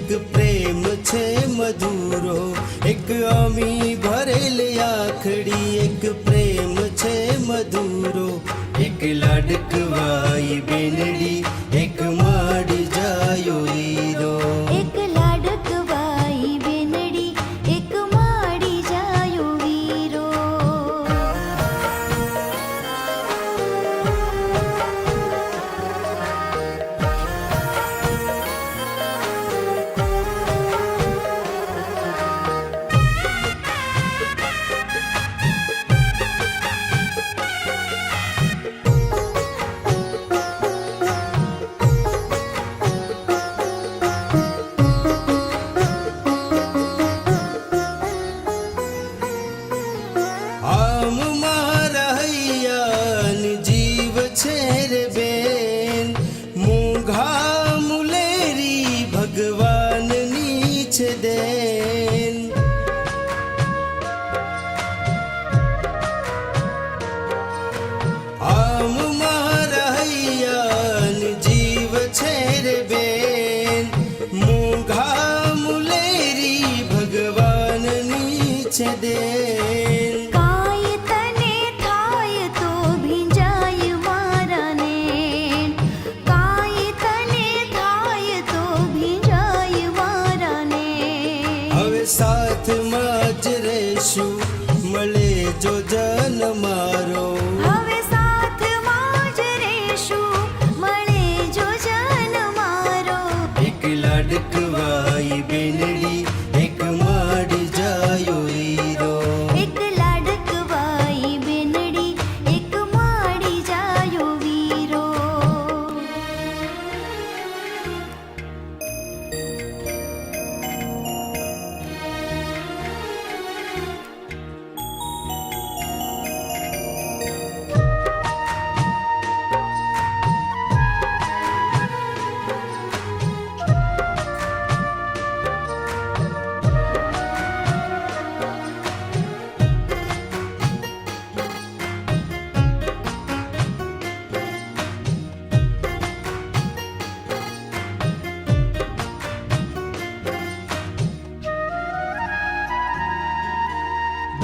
એક પ્રેમ છે મધુરો, એક અમી ભરેલ આખડી, એક પ્રેમ છે મધુરો, એક લાડકવાઈ બેનડી, એક માડી જાયો હીરો. એક લાડકવાઈ બેનડી, એક માડી જાયો વીરો. આમ મારા હૈયાની જીવ છે રે બેન, મૂંઘા મુલેરી ભગવાનની છે દેન. આમ મારા હૈયાની જીવ છે રે બેન, મૂંઘા મુલેરી ભગવાનની છે દેન. કાય તને થાય તો ભીંજાય મારા નેણ, કાય તને થાય તો ભીંજાય મારા નેણ. હવે સાથમાં જ રહેશું, મળે જો જન મારો. હવે સાથમાં જ રહેશું, મળે જો જન મારો. એક લાડકવાઈ બેનડી, એક માડી જાયો હીરો. એક લાડકવાઈ બેનડી, એક માડી જાયો વીરો.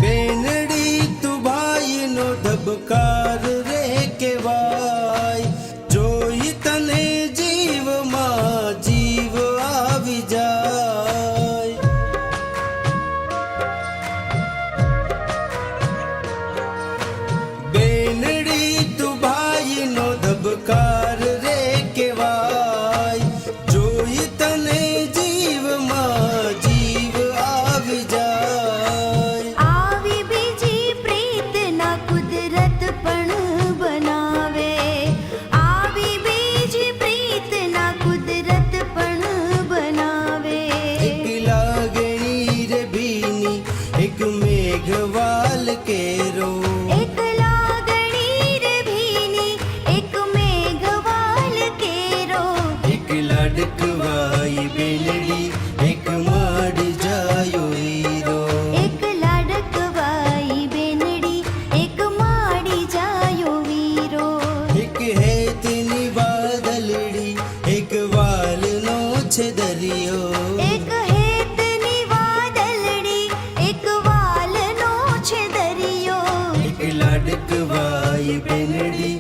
બેનડી તું ભાઈનો ધબકાર રે કેવાય, જોઈ તને જીવમાં જીવ આવી જાય. બેનડી તું ભાઈનો ધબકાર રે કેવાય, જોઈ તને જીવમાં જીવ આવી જાય. આવી બીજી પ્રીત ના કુદરત પણ બનાવે, આવી બીજી પ્રીત ના કુદરત પણ બનાવે. એક લાગણી રે ભીની, એક મેઘવાલ કેરો. એક લાગણી રે ભીની, એક મેઘવાલ કેરો. એક લાડકવાઈ બેનડી, એક માડી જાયો હીરો. એક લાડકવાઈ બેનડી, એક માડી જાયો વીરો. એક હેતની વાદળડી, એક વાલનો છે દરિયો. એક હેતની વાદળડી, એક વાલનો છે દરિયો. એક લાડકવાઈ બેનડી,